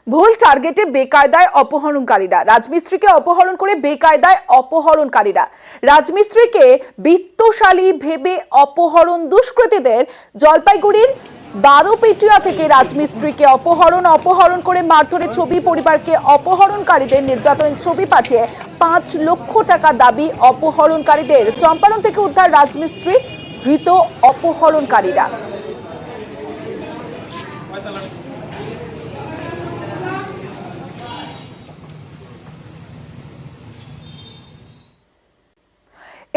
ভুল টার্গেটে বেকায়দায় অপহরণকারীরা। রাজমিস্ত্রিকে অপহরণ করে বেকায়দায় অপহরণকারীরা। রাজমিস্ত্রিকে বিত্তশালী ভেবে অপহরণ দুষ্কৃতীদের। জলপাইগুড়ির বারোপেটিয়া থেকে রাজমিস্ত্রিকে অপহরণ করে মারধরের ছবি পরিবারকে। অপহরণকারীদের নির্যাতনের ছবি পাঠিয়ে 5 লক্ষ টাকা দাবি অপহরণকারীদের। চম্পারণ থেকে উদ্ধার রাজমিস্ত্রি, ধৃত অপহরণকারীরা।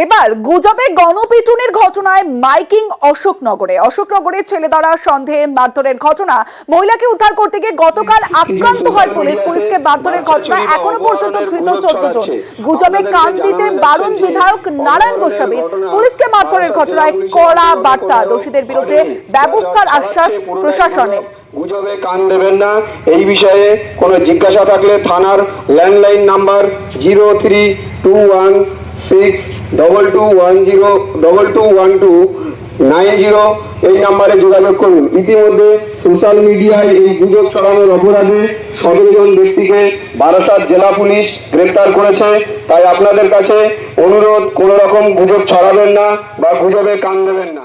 এবার গুজবে গণপিটুনির ঘটনায় মাইকিং অশোকনগরে ছেলেধরা সন্দেহে মারধরের ঘটনা। মহিলাকে উদ্ধার করতে গিয়ে গতকাল আক্রান্ত হয় পুলিশকে মারধরের ঘটনায় এখনো পর্যন্ত ধৃত 14 জন। গুজবে কান দিতে বারণ বিধায়ক নারায়ণ গোস্বামীর। পুলিশকে মারধরের ঘটনায় কড়া বার্তা, দোষীদের বিরুদ্ধে ব্যবস্থার আশ্বাস প্রশাসনের। গুজবে কান দেবেন না। এই বিষয়ে কোনো জিজ্ঞাসা থাকলে থানার ল্যান্ডলাইন নাম্বার 032162210212 এই নাম্বারে যোগাযোগ করুন। ইতিমধ্যে সোশ্যাল মিডিয়ায় এই গুজব ছড়ানোর অপরাধে 17 জন ব্যক্তিকে বারাসাত জেলা পুলিশ গ্রেফতার করেছে। তাই আপনাদের কাছে অনুরোধ, কোনো রকম গুজব ছড়াবেন না বা গুজবে কান দেবেন না।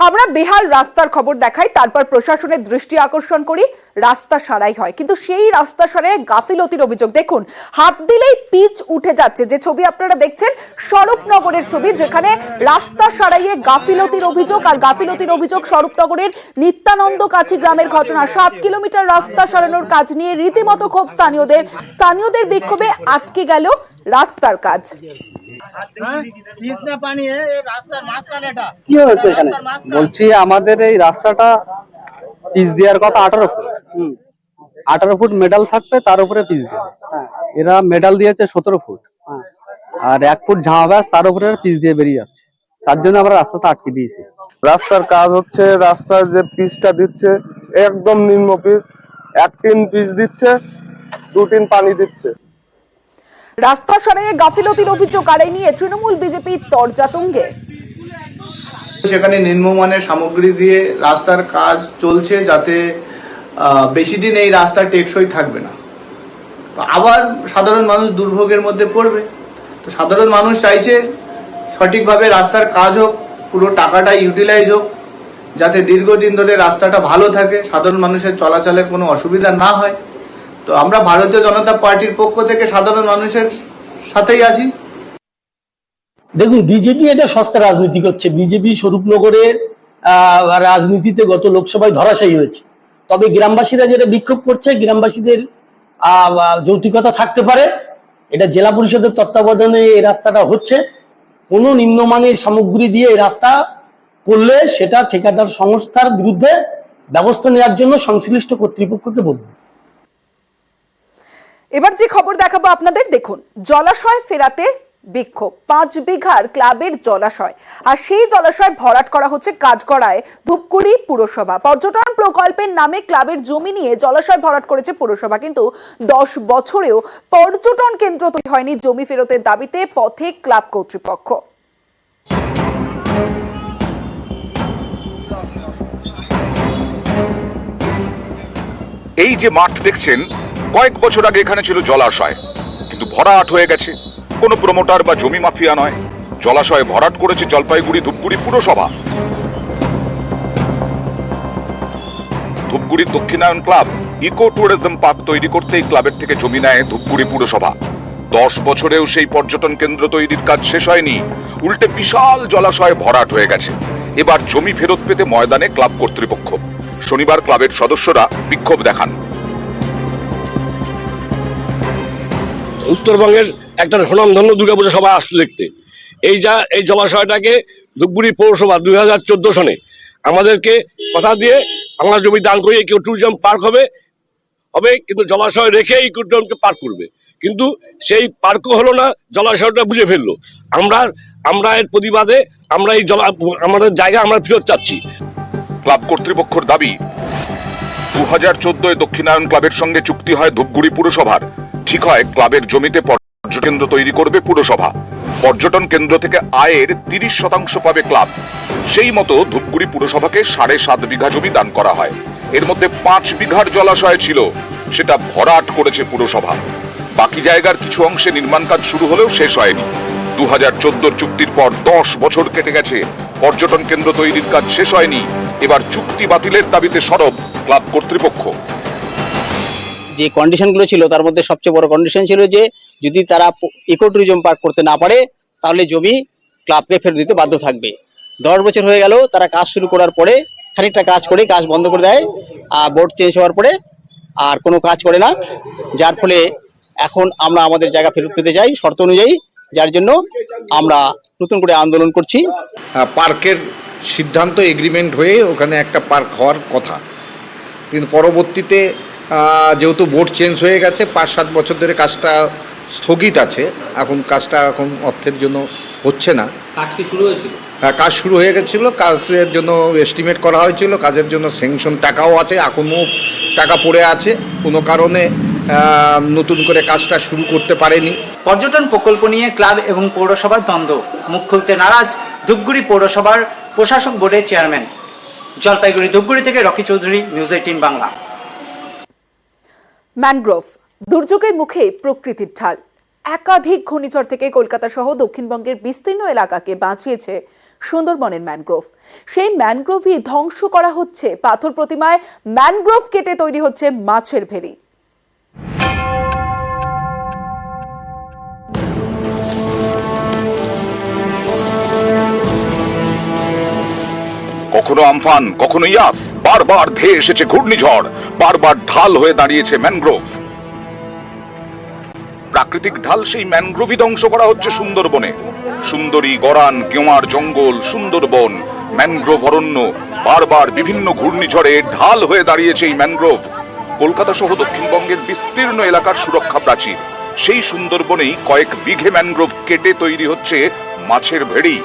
আমরা বেহাল রাস্তার খবর দেখাই, তারপর প্রশাসনের দৃষ্টি আকর্ষণ করি। রাস্তা সারাই হয়, কিন্তু সেই রাস্তা সারায় গাফিলতির অভিযোগ। দেখুন, হাত দিলেই পিচ উঠে যাচ্ছে। যে ছবি আপনারা দেখছেন স্বরূপনগরের ছবি, যেখানে রাস্তা সারাইয়ে গাফিলতির অভিযোগ। আর গাফিলতির অভিযোগ স্বরূপনগরের নিত্যানন্দ কাছি গ্রামের ঘটনা। 7 কিলোমিটার রাস্তা সারানোর কাজ নিয়ে রীতিমতো ক্ষোভ স্থানীয়দের বিক্ষোভে আটকে গেল রাস্তার কাজ। কি হয়েছে এখানে? বলছি আমাদের এই রাস্তাটা পিচ দেওয়ার কথা 18 ফুট মেটাল থাকবে, তার উপরে পিচ দেবে। এরা মেটাল দিয়েছে 17 ফুট, আর 1 ফুট ঝামা ব্যাস, তার উপরে পিচ দিয়ে বেরিয়ে যাচ্ছে। তার জন্য আমরা রাস্তাটা আটকে দিয়েছি। রাস্তার কাজ হচ্ছে, রাস্তার যে পিচটা দিচ্ছে একদম নিম্ন পিচ, 1 টিন পিচ দিচ্ছে, 2 টিন পানি দিচ্ছে। রাস্তা সারাইয়ে গাফিলতির অভিযোগ, আর এই নিয়ে তৃণমূল বিজেপি তরজাতুঙ্গে। সেখানে নিম্নমানের সামগ্রী দিয়ে রাস্তার কাজ চলছে, যাতে বেশি দিন এই রাস্তা টেকসই থাকবে না। তো আবার সাধারণ মানুষ দুর্ভোগের মধ্যে পড়বে। তো সাধারণ মানুষ চাইছে সঠিকভাবে রাস্তার কাজ হোক, পুরো টাকাটা ইউটিলাইজ হোক, যাতে দীর্ঘদিন ধরে রাস্তাটা ভালো থাকে, সাধারণ মানুষের চলাচলের কোনো অসুবিধা না হয়। তো আমরা ভারতীয় জনতা পার্টির পক্ষ থেকে সাধারণ মানুষের সাথেই আছি। দেখুন, বিজেপি এটা সস্তা রাজনীতি করছে। বিজেপি স্বরূপনগরের রাজনীতিতে গত লোকসভায় ধরাশায়ী হয়েছে। তবে গ্রামবাসীরা যেটা বিক্ষোভ করছে, গ্রামবাসীদের যৌক্তিকতা থাকতে পারে। এটা জেলা পরিষদের তত্ত্বাবধানে এই রাস্তাটা হচ্ছে। কোনো নিম্নমানের সামগ্রী দিয়ে এই রাস্তা করলে সেটা ঠিকাদার সংস্থার বিরুদ্ধে ব্যবস্থা নেওয়ার জন্য সংশ্লিষ্ট কর্তৃপক্ষকে বলবে। এবার যে খবর দেখাবো আপনাদের, দেখুন, জলাশয় ফেরাতে বিক্ষোভ। 5 বিঘার ক্লাবের জলাশয়, আর সেই জলাশয় ভরাট করা হচ্ছে কাঠগড়ায়। ধূপগুড়ি পুরসভা পর্যটন প্রকল্পের নামে ক্লাবের জমি নিয়ে জলাশয় ভরাট করেছে পুরসভা, কিন্তু 10 বছরেও পর্যটন কেন্দ্র তৈরি হয়নি। জমি ফেরতের দাবিতে পথে ক্লাব কর্তৃপক্ষ। এই যে মাঠ দেখছেন, কয়েক বছর আগে এখানে ছিল জলাশয়, কিন্তু ভরাট হয়ে গেছে। কোনো প্রমোটার বা জমি মাফিয়া নয়, জলাশয় ভরাট করেছে জলপাইগুড়ি ধূপগুড়ি পুরসভা। ধূপগুড়ির দক্ষিণায়ন ক্লাব ইকো ট্যুরিজম পার্ক তৈরি করতে এই ক্লাবের থেকে জমি নেয় ধূপগুড়ি পুরসভা। 10 বছরেও সেই পর্যটন কেন্দ্র তৈরির কাজ শেষ হয়নি, উল্টে বিশাল জলাশয় ভরাট হয়ে গেছে। এবার জমি ফেরত পেতে ময়দানে ক্লাব কর্তৃপক্ষ। শনিবার ক্লাবের সদস্যরা বিক্ষোভ দেখান। উত্তরবঙ্গের একটা স্বনামধন্য দুর্গাপূজা সবাই আসতো দেখতে। এই জলাশয়টাকে ধূপগুড়ি পৌরসভা 2014 সনে আমাদেরকে কথা দিয়ে বাংলা জমি দান করে ইকো ট্যুরিজম পার্ক হবে, কিন্তু জলাশয় রেখে ইকো ট্যুরিজমকে পার্ক করবে। কিন্তু সেই পার্কও হলো না, জলাশয়টা বুঝে ফেললো। আমরা এর প্রতিবাদে আমরা আমাদের জায়গা আমরা ফেরত চাচ্ছি। ক্লাব কর্তৃপক্ষের দাবি, 2014 দক্ষিণায়ন ক্লাবের সঙ্গে চুক্তি হয় ধূপগুড়ি পুরসভার। ঠিক হয়, ক্লাবের জমিতে পর্যটন কেন্দ্র তৈরি করবে পুরসভা। পর্যটন কেন্দ্র থেকে আয়ের 30% পাবে ক্লাব। সেই মতো ধূপগুড়ি পুরসভাকে 7.5 বিঘা জমি দান করা হয়। এর মধ্যে 5 বিঘার জলাশয় ছিল, সেটা ভরাট করেছে পুরসভা। বাকি জায়গার কিছু অংশে নির্মাণ কাজ শুরু হলেও শেষ হয়নি। 2014 চুক্তির পর 10 বছর কেটে গেছে, পর্যটন কেন্দ্র তৈরির কাজ শেষ হয়নি। এবার চুক্তি বাতিলের দাবিতে সরব ক্লাব কর্তৃপক্ষ। যে কন্ডিশনগুলো ছিল তার মধ্যে সবচেয়ে বড় কন্ডিশন ছিল যে যদি তারা ইকো ট্যুরিজম পার্ক করতে না পারে তাহলে জমি ক্লাবকে ফেরত দিতে বাধ্য থাকবে। 10 বছর হয়ে গেল, তারা কাজ শুরু করার পরে খানিকটা কাজ করে কাজ বন্ধ করে দেয়, আর বোর্ড চেঞ্জ হওয়ার পরে আর কোনো কাজ করে না, যার ফলে এখন আমরা আমাদের জায়গা ফেরত পেতে চাই শর্ত অনুযায়ী, যার জন্য আমরা নতুন করে আন্দোলন করছি। পার্কের সিদ্ধান্ত এগ্রিমেন্ট হয়ে ওখানে একটা পার্ক হওয়ার কথা, কিন্তু পরবর্তীতে যেহেতু বোর্ড চেঞ্জ হয়ে গেছে, 5-7 বছর ধরে কাজটা স্থগিত আছে। এখন কাজটা অর্থের জন্য হচ্ছে না। কাজ কি শুরু হয়েছিল? হ্যাঁ, কাজ শুরু হয়ে গেছিলো, কাজের জন্য এস্টিমেট করা হয়েছিল, কাজের জন্য স্যাংশন টাকাও আছে, এখনও টাকা পড়ে আছে, কোনো কারণে নতুন করে কাজটা শুরু করতে পারেনি। পর্যটন প্রকল্প নিয়ে ক্লাব এবং পৌরসভার দ্বন্দ্ব, মুখ খুলতে নারাজ ধূপগুড়ি পৌরসভার প্রশাসক বোর্ডের চেয়ারম্যান। জলপাইগুড়ি ধূপগুড়ি থেকে Rocky Chowdhury, news 18 Bangla. Mangrove দুর্যোগের মুখে প্রকৃতির ঢাল। একাধিক ঘূর্ণিঝড় থেকে কলকাতা সহ দক্ষিণবঙ্গের বিস্তীর্ণ এলাকাকে বাঁচিয়েছে সুন্দরবনের ম্যানগ্রোভ। সেই ম্যানগ্রোভই ধ্বংস করা হচ্ছে। পাথর প্রতিমায় ম্যানগ্রোভ কেটে তৈরি হচ্ছে মাছের ভেড়ি। কখনো আমফান, কখনো ইয়াস, বারবার ধেয়ে এসেছে ঘূর্ণিঝড়, বারবার ঢাল হয়ে দাঁড়িয়েছে ম্যানগ্রোভ। প্রাকৃতিক ঢাল সেই ম্যানগ্রোভই ধ্বংস করা হচ্ছে সুন্দরবনে। সুন্দরী, গরান, গেওয়ার জঙ্গল, সুন্দরবন, ম্যানগ্রোভ অরণ্য, বারবার বিভিন্ন ঘূর্ণিঝড়ে ঢাল হয়ে দাঁড়িয়েছে এই ম্যানগ্রোভ। কলকাতা সহ দক্ষিণবঙ্গের বিস্তীর্ণ এলাকার সুরক্ষা প্রাচীর। সেই সুন্দরবনেই কয়েক বিঘে ম্যানগ্রোভ কেটে তৈরি হচ্ছে মাছের ভেড়ি।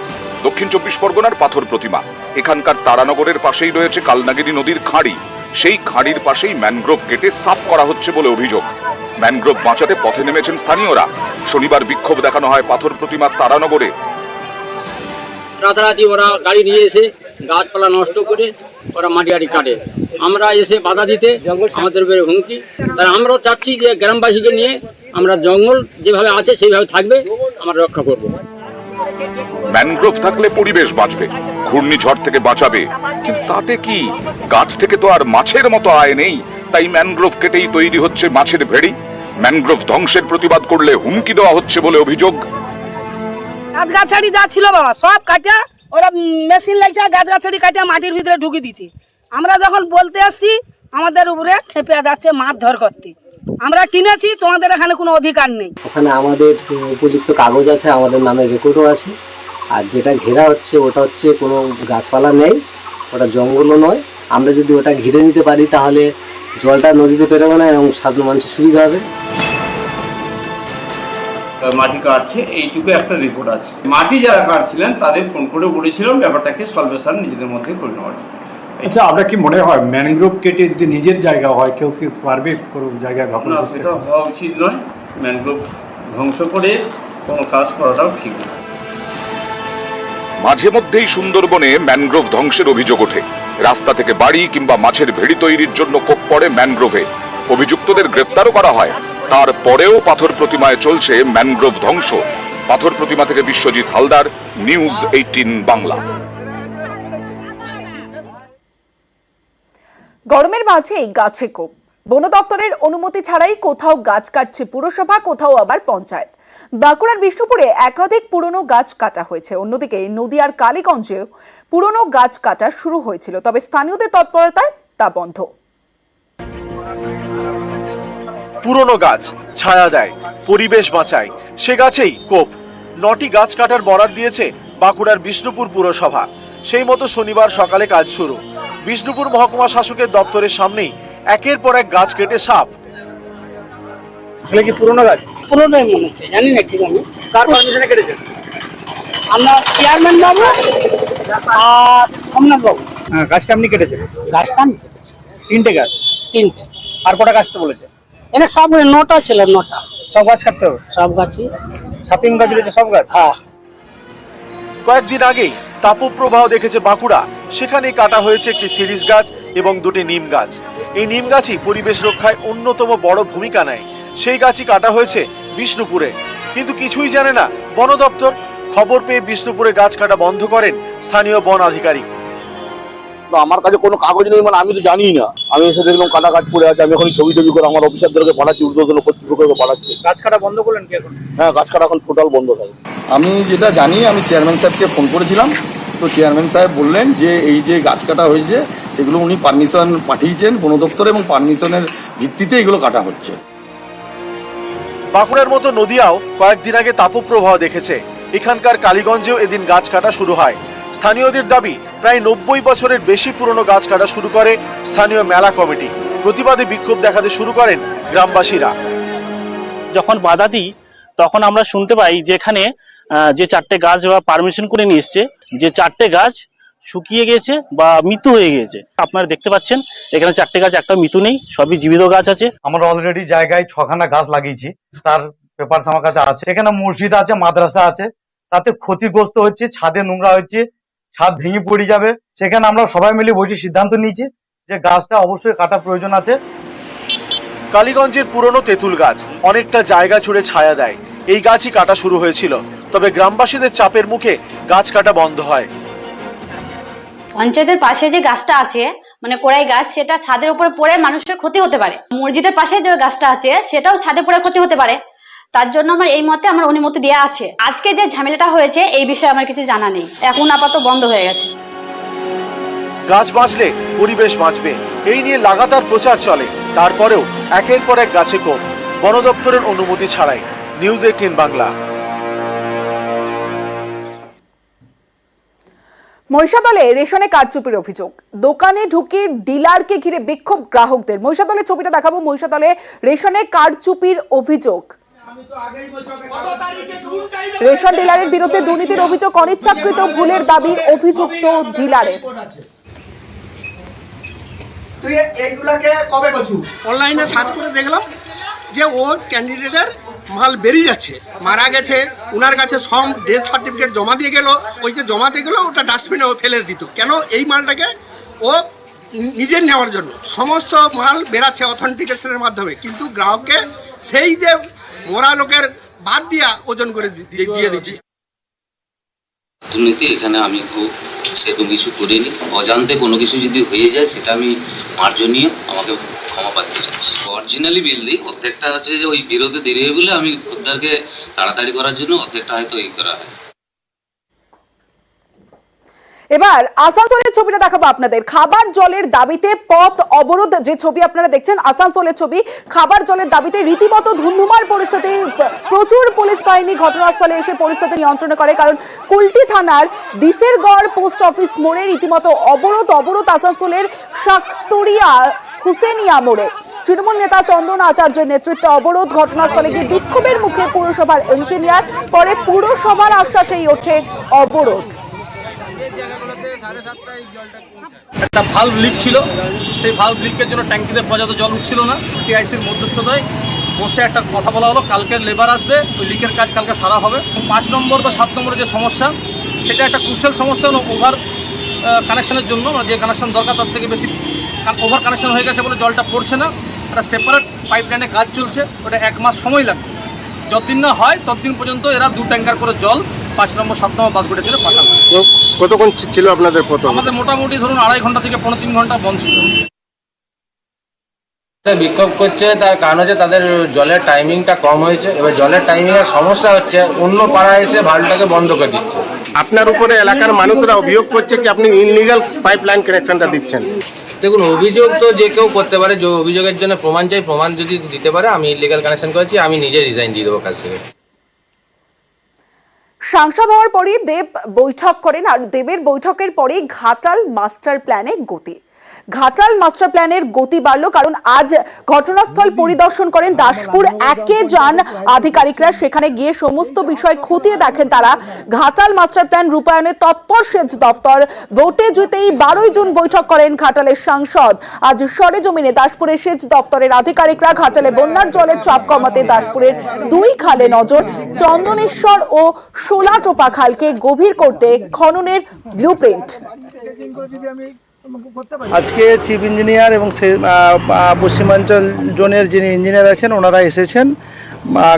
দক্ষিণ 24 পরগনার পাথর প্রতিমা। এখানকার তারানগরের পাশেই রয়েছে কালনাগিরি নদীর খাঁড়ি। সেই খাঁড়ির পাশেই ম্যানগ্রোভ কেটে সাফ করা হচ্ছে বলে অভিযোগ। ম্যানগ্রোভ বাঁচাতে পথে নেমেছেন স্থানীয়রা। শনিবার বিক্ষোভ দেখানো হয় পাথর প্রতিমার তারানগরে। রাতারাতি ওরা গাড়ি নিয়ে এসে গাছপালা নষ্ট করে ওরা মাটি কাটে, আমরা এসে বাধা দিতে আমাদের উপরে হুমকি। তাই আমরাও চাচ্ছি যে গ্রামবাসীকে নিয়ে আমরা জঙ্গল যেভাবে আছে সেইভাবে থাকবে, আমরা রক্ষা করব। ম্যানগ্রোভ থাকলে পরিবেশ বাঁচবে, ঘূর্ণিঝড় থেকে বাঁচাবে, কিন্তু তাতে কি? গাছ থেকে তো আর মাছের মতো আয় নেই, তাই ম্যানগ্রোভ কেটেই তৈরি হচ্ছে মাছের ভেড়ি। ম্যানগ্রোভ ধ্বংসের প্রতিবাদ করলে হুমকি দেওয়া হচ্ছে বলে অভিযোগ। গাছগাছাড়ি যা ছিল বাবা সব কাটা ওরা মেশিন লাগছে, গাছগাছাড়ি কাটা মাটির ভিতরে ঢুকিয়ে দিচ্ছে। আমরা যখন বলতে আসছি আমাদের উপরে খেপে যাচ্ছে মারধর করতে। আমরা কিনেছি, তোমাদের এখানে কোনো অধিকার নেই। ওখানে আমাদের উপযুক্ত কাগজ আছে, আমাদের নামে রেকর্ডও আছে। আর যেটা ঘেরা হচ্ছে ওটা হচ্ছে কোনো গাছপালা নেই, ওটা জঙ্গলও নয়। আমরা যদি ওটা ঘিরে নিতে পারি তাহলে জলটা নদীতে বেরোবে না এবং সাধারণ মানুষের সুবিধা হবে। মাটি কাটছে এইটুকু একটা রিপোর্ট আছে। মাটি যারা কাটছিলেন তাদের ফোন করে বলেছিলাম ব্যাপারটাকে সলভেশন নিজেদের মধ্যে করে নেওয়ার জন্য। আচ্ছা, আপনার কি মনে হয় ম্যানগ্রোভ কেটে যদি নিজের জায়গা হয় কেউ কি পারবে কোনো জায়গা দখল না, করতে? সেটা হওয়া উচিত নয়। ম্যানগ্রোভ ধ্বংস করে কোনো কাজ করাটাও ঠিক নয়। মাঝে মধ্যেই সুন্দরবনে ম্যানগ্রোভ ধ্বংসের অভিযোগ ওঠে। রাস্তা থেকে বাড়ি কিংবা মাছের ভেড়ি তৈরির জন্য কোপ পড়ে ম্যানগ্রোভে। অভিযুক্তদের গ্রেফতারও করা হয়। তারপরেও পাথর প্রতিমায় চলছে ম্যানগ্রোভ ধ্বংস। পাথর প্রতিমা থেকে বিশ্বজিৎ হালদার, নিউজ 18 বাংলা। গরমের মাঝেই গাছে কোপ। বন দপ্তরের অনুমতি ছাড়াই কোথাও গাছ কাটছে পুরসভা, কোথাও আবার পঞ্চায়েত। বাঁকুড়ার বিষ্ণুপুরে একাধিক পুরনো গাছ কাটা হয়েছে। অন্যদিকে নদিয়ার কালীগঞ্জেও পুরনো গাছ কাটা শুরু হয়েছিল, তবে স্থানীয়দের তৎপরতায় তা বন্ধ। পুরনো গাছ ছায়া দেয়, পরিবেশ বাঁচায়, সে গাছেই কোপ। 9টি গাছ কাটার বরাদ দিয়েছে বাঁকুড়ার বিষ্ণুপুর পুরসভা। সেই মতো শনিবার সকালে কাজ শুরু। বিষ্ণুপুর মহকুমা শাসকের দপ্তরের সামনেই একের পর এক গাছ কেটে সাফ। এগুলো কি পুরনো গাছ? পুরনোই মনে হচ্ছে, জানি না ঠিক আমি। কার পারমিশনে কেটেছে? আমরা চেয়ারম্যান বাবু আর সোমনাথ বাবু। হ্যাঁ, গাছটা আপনি কেটেছেন? গাছটা আমি কেটেছি। 3টে গাছ? 3টে। আর কটা গাছটা বলেছে? এনে সব 9টা ছিল, 9টা। সব গাছ কাটতে হবে? সব গাছই। ছাতিম গাছ রয়েছে সব গাছ? হ্যাঁ। কয়েকদিন আগেই তাপপ্রবাহ দেখেছে বাঁকুড়া। সেখানে কাটা হয়েছে একটি সিরিজ গাছ, এবং দুটি নিম গাছ। এই নিম গাছই পরিবেশ রক্ষায় অন্যতম বড় ভূমিকা নেয়। সেই গাছই কাটা হয়েছে বিষ্ণুপুরে, কিন্তু কিছুই জানে না বন দপ্তর। খবর পেয়ে বিষ্ণুপুরে গাছ কাটা বন্ধ করেন স্থানীয় বন আধিকারিক। আমার কাছে কোনো কাগজ নেই, মানে আমি তো জানি না। আমি এসে দেখলাম কাটা গাছ পড়ে আছে। আমি এখন ছবি টবি করে আমার অফিসারদেরকে পাঠাচ্ছি, ঊর্ধ্বতন কর্তৃপক্ষকে পাঠাচ্ছি। গাছ কাটা বন্ধ করলেন কি এখন? হ্যাঁ, গাছ কাটা এখন টোটাল বন্ধ থাকে। আমি যেটা জানি, আমি চেয়ারম্যান সাহেবকে ফোন করেছিলাম, তো চেয়ারম্যান সাহেব বললেন যে এই যে গাছ কাটা হয়েছে সেগুলো উনি পারমিশন পাঠিয়েছেন বন দপ্তরে এবং পারমিশনের ভিত্তিতে এগুলো কাটা হচ্ছে। বাঁকুড়ার মতো নদিয়াও কয়েকদিন আগে তাপপ্রবাহ দেখেছে। এখানকার কালীগঞ্জেও এদিন গাছ কাটা শুরু হয়। স্থানীয়দের দাবি, প্রায় 90 বছরের বেশি পুরনো গাছ কাটা শুরু করে স্থানীয় মেলা কমিটি। প্রতিবাদে বিক্ষোভ দেখাতে শুরু করেন গ্রামবাসীরা। যখন বাধা দিই তখন আমরা শুনতে পাই যে এখানে যে 4টে গাছ বা পারমিশন করে নিয়ে এসছে, যে 4টে গাছ শুকিয়ে গেছে বা মৃত্যু হয়ে গেছে। আপনারা দেখতে পাচ্ছেন এখানে 4টে গাছ একটা মৃত্যু নেই, সবই জীবিত গাছ আছে। আমরা অলরেডি জায়গায় 6খানা গাছ লাগিয়েছি, তার পেপারস আমার কাছে আছে। এখানে মসজিদ আছে, মাদ্রাসা আছে, তাতে ক্ষতিগ্রস্ত হচ্ছে, ছাদে নোংরা হচ্ছে, ছাদ ভেঙে পড়ে যাবে। সেখানে আমরা সবাই মিলে বসে সিদ্ধান্ত নিয়েছি যে গাছটা অবশ্যই কাটা প্রয়োজন আছে। কালীগঞ্জের পুরনো তেঁতুল গাছ অনেকটা জায়গা জুড়ে ছায়া দেয়। এই গাছই কাটা শুরু হয়েছিল, তবে গ্রামবাসীদের চাপের মুখে গাছ কাটা বন্ধ হয়। পঞ্চায়েতের পাশে যে গাছটা আছে মানে কোড়াই গাছ, সেটা ছাদের উপরে পড়ে মানুষের ক্ষতি হতে পারে। মসজিদের পাশে যে গাছটা আছে সেটাও ছাদে পড়ে ক্ষতি হতে পারে। তার জন্য আমার এই মতে আমার অনুমতি দেওয়া আছে। আজকে যে ঝামেলাটা হয়েছে এই বিষয়ে আমার কিছু জানা নেই, এখন আপাতত বন্ধ হয়ে গেছে। গাছ বাঁচলে পরিবেশ বাঁচবে, এই নিয়ে লাগাতার প্রচার চলে। তারপরেও একের পর এক গাছে কোপ, বন দপ্তরের অনুমতি ছাড়াই। নিউজ 18 বাংলা। মহিষাদলে রেশনে কারচুপির অভিযোগ, দোকানে ঢুকে ডিলারকে ঘিরে বিক্ষোভ গ্রাহকদের। মহিষাদলে ছবিটা দেখাবো। মহিষাদলে রেশনে কারচুপির অভিযোগ, রেশন ডিলারের বিরুদ্ধে দুর্নীতির অভিযোগ, অনিচ্ছাকৃত ভুলের দাবি অভিযুক্ত ডিলারের। তুই এইগুলাকে কবে করছু? অনলাইনে সার্চ করে দেখলাম যে ও ক্যান্ডিডেটের মাল বেরিয়ে যাচ্ছে, মারা গেছে, উনার কাছে সব ডেথ সার্টিফিকেট জমা দিয়ে গেল। ওই যে জমা দিয়ে গেল ওটা ডাস্টবিনে ও ফেলে দিত। কেন? এই মালটাকে ও নিজের নেওয়ার জন্য। সমস্ত মাল বেরাচ্ছে অথেন্টিকেশনের মাধ্যমে, কিন্তু গ্রাহককে সেই যে মরা লোকের বাদ দিয়া ওজন করে দিয়ে দিচ্ছি। দুর্নীতি এখানে আমি সেরকম কিছু করিনি। অজান্তে কোনো কিছু যদি হয়ে যায় সেটা আমি মার্জনীয়, আমাকে ক্ষমা পাতে চাচ্ছি। অরিজিনালি বিল দিই, অর্ধেকটা হচ্ছে যে ওই বিরোধে দেরি হয়ে বলে আমি খদ্দারকে তাড়াতাড়ি করার জন্য অর্ধেকটা হয়তো এই করা হয়। এবার আসানসোলের ছবিটা দেখাবো আপনাদের। খাবার জলের দাবিতে পথ অবরোধ, যে ছবি আপনারা দেখছেন আসানসোলের ছবি। খাবার জলের দাবিতে রীতিমতো ধুন্ধুমার পরিস্থিতি। প্রচুর পুলিশ বাহিনী ঘটনাস্থলে এসে পরিস্থিতি নিয়ন্ত্রণ করে, কারণ কুলটি থানার ডিসেরগড় পোস্ট অফিস মোড়ে রীতিমতো অবরোধ আসানসোলের শাকতরিয়া হুসেনিয়া মোড়ে। তৃণমূল নেতা চন্দন আচার্যের নেতৃত্বে অবরোধ। ঘটনাস্থলে গিয়ে বিক্ষোভের মুখে পুরসভার ইঞ্জিনিয়ার, পরে পুরসভার আশ্বাসেই ওঠে অবরোধ। একটা ভালভ লিক ছিল, সেই ভালভ লিকের জন্য ট্যাঙ্কিতে পর্যাপ্ত জল উঠছিল না। টিআইসির মধ্যস্থতায় বসে একটা কথা বলা হলো, কালকে লেবার আসবে, ওই লিকের কাজ কালকে সারা হবে। 5 নম্বর বা 7 নম্বরের যে সমস্যা, সেটা একটা ক্রুশিয়াল সমস্যা হলো ওভার কানেকশনের জন্য। যে কানেকশন দরকার তার থেকে বেশি ওভার কানেকশন হয়ে গেছে বলে জলটা পড়ছে না। একটা সেপারেট পাইপ লাইনে কাজ চলছে, ওটা 1 মাস সময় লাগবে। যতদিন না হয় ততদিন পর্যন্ত এরা 2 ট্যাঙ্কার করে জল 5 নম্বর 7 নম্বর বাসগুলির জন্য পাঠাবে। কতক্ষণ ছিল আপনাদের প্রথম? আমাদের মোটামুটি ধরুন 2.5 ঘন্টা থেকে 3.5 ঘন্টা বন্ধ ছিল। বিক্ষোভ করছে তার কারণ হচ্ছে তাদের জলের টাইমিংটা কম হয়েছে। এবার জলের টাইমিংয়ের সমস্যা হচ্ছে, অন্য পাড়ায় এসে ভালটাকে বন্ধ করে দিচ্ছে। আপনার উপরে এলাকার মানুষরা অভিযোগ করছে কি আপনি ইনলিগাল পাইপ লাইন কানেকশনটা দিচ্ছেন। দেখুন, অভিযোগ তো যে কেউ করতে পারে, যে অভিযোগের জন্য প্রমাণ চাই, প্রমাণ যদি দিতে পারে আমি ইলিগাল কানেকশন করেছি, আমি নিজে রিজাইন দিয়ে দেবো কাজ থেকে। সাংসদ হওয়ার পরই দেব বৈঠক করেন, আর দেবের বৈঠকের পরেই ঘাটাল মাস্টার প্ল্যানে গতি। ঘাটাল মাস্টার প্ল্যানের গতি বাড়ল, কারণ আজ ঘটনাস্থল পরিদর্শন করেন দাসপুর একে যান আধিকারিকরা। সেখানে গিয়ে সমস্ত বিষয় খতিয়ে দেখেন তারা। ঘাটাল মাস্টার প্ল্যান রূপায়ণে তৎপর সেচ দফতর। ভোটে জিতেই 12 জুন বৈঠক করেন ঘাটালের সাংসদ। আজ সরেজমিনে দাসপুরের সেচ দফতরের আধিকারিকরা ঘাটালে বন্যার জলের চাপ কমাতে দাসপুরের 2 খালে নজর। চন্দনেশ্বর ও সোলাটোপা খালকে গভীর করতে খননের ব্লুপ্রিন্ট। আজকে চিফ ইঞ্জিনিয়ার এবং পশ্চিমাঞ্চল জোনের যিনি ইঞ্জিনিয়ার আছেন ওনারা এসেছেন।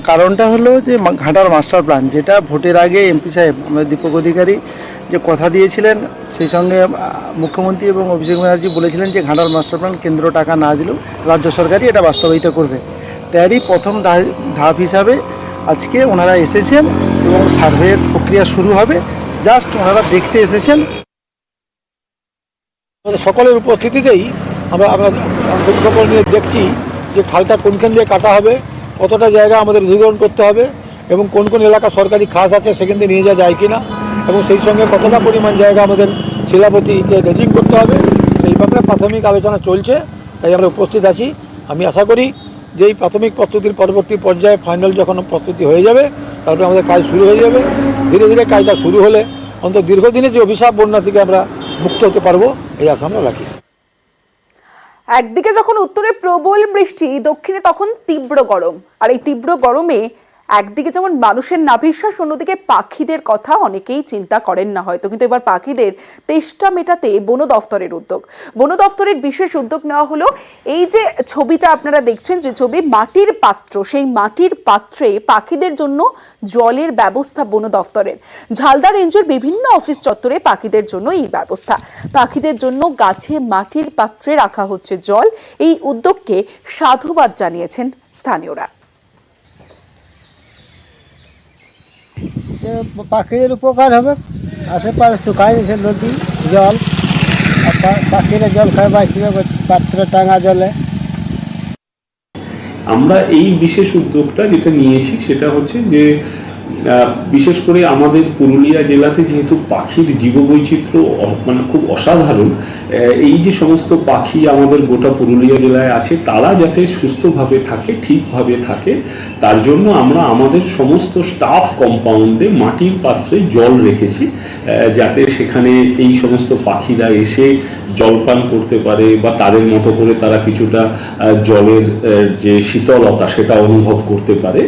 কারণটা হলো যে ঘাটার মাস্টার প্ল্যান, যেটা ভোটের আগে এমপি সাহেব আমাদের দীপক অধিকারী যে কথা দিয়েছিলেন, সেই সঙ্গে মুখ্যমন্ত্রী এবং অভিষেক ব্যানার্জি বলেছিলেন যে ঘাটার মাস্টার প্ল্যান কেন্দ্র টাকা না দিলেও রাজ্য সরকারই এটা বাস্তবায়িত করবে। তারই প্রথম ধাপ হিসাবে আজকে ওনারা এসেছেন এবং সার্ভের প্রক্রিয়া শুরু হবে। জাস্ট ওনারা দেখতে এসেছেন। সকলের উপস্থিতিতেই আমরা খবর নিয়ে দেখছি যে খালটা কোনখান দিয়ে কাটা হবে, কতটা জায়গা আমাদের অধিগ্রহণ করতে হবে এবং কোন কোন এলাকা সরকারি খাস আছে সেখান থেকে নিয়ে যাওয়া যায় কিনা, এবং সেই সঙ্গে কতটা পরিমাণ জায়গা আমাদের শিলাপতিকে রেজিং করতে হবে, সেই ব্যাপারে প্রাথমিক আলোচনা চলছে। তাই আমরা উপস্থিত আছি। আমি আশা করি যে এই প্রাথমিক প্রস্তুতির পরবর্তী পর্যায়ে ফাইনাল যখন প্রস্তুতি হয়ে যাবে তারপরে আমাদের কাজ শুরু হয়ে যাবে। ধীরে ধীরে কাজটা শুরু হলে অন্তত দীর্ঘদিনে যে অভিশাপ বন্যা থেকে আমরা মুক্ত হতে পারবো এই আশা আমরা রাখি। একদিকে যখন উত্তরে প্রবল বৃষ্টি, দক্ষিণে তখন তীব্র গরম। আর এই তীব্র গরমে একদিকে যেমন মানুষের নাভিশ্বাস, অন্যদিকে পাখিদের কথা অনেকেই চিন্তা করেন না হয়তো, কিন্তু এবার পাখিদের তেষ্টা মেটাতে বন দফতরের উদ্যোগ। বন দফতরের বিশেষ উদ্যোগ নেওয়া হলো। এই যে ছবিটা আপনারা দেখছেন, যে ছবি মাটির পাত্র, সেই মাটির পাত্রে পাখিদের জন্য জলের ব্যবস্থা বন দফতরের। ঝালদা রেঞ্জের বিভিন্ন অফিস চত্বরে পাখিদের জন্য এই ব্যবস্থা। পাখিদের জন্য গাছে মাটির পাত্রে রাখা হচ্ছে জল। এই উদ্যোগকে সাধুবাদ জানিয়েছেন স্থানীয়রা। পাখিদের উপকার হবে, আশেপাশে শুকায় গেছে নদী জল, পাখিরা জল খায় বাঁচবে পাত্র টাঙা জলে। আমরা এই বিশেষ উদ্যোগটা যেটা নিয়েছি সেটা হচ্ছে যে বিশেষ করে আমাদের পুরুলিয়া জেলাতে যেহেতু পাখির জীববৈচিত্র্য মানে খুব অসাধারণ, এই যে সমস্ত পাখি আমাদের গোটা পুরুলিয়া জেলায় আছে তারা যাতে সুস্থভাবে থাকে, ঠিকভাবে থাকে, তার জন্য আমরা আমাদের সমস্ত স্টাফ কম্পাউন্ডে মাটির পাত্রে জল রেখেছি, যাতে সেখানে এই সমস্ত পাখিরা এসে জলপান করতে পারে বা তাদের মতো করে তারা কিছুটা জলের যে শীতলতা সেটা অনুভব করতে পারে।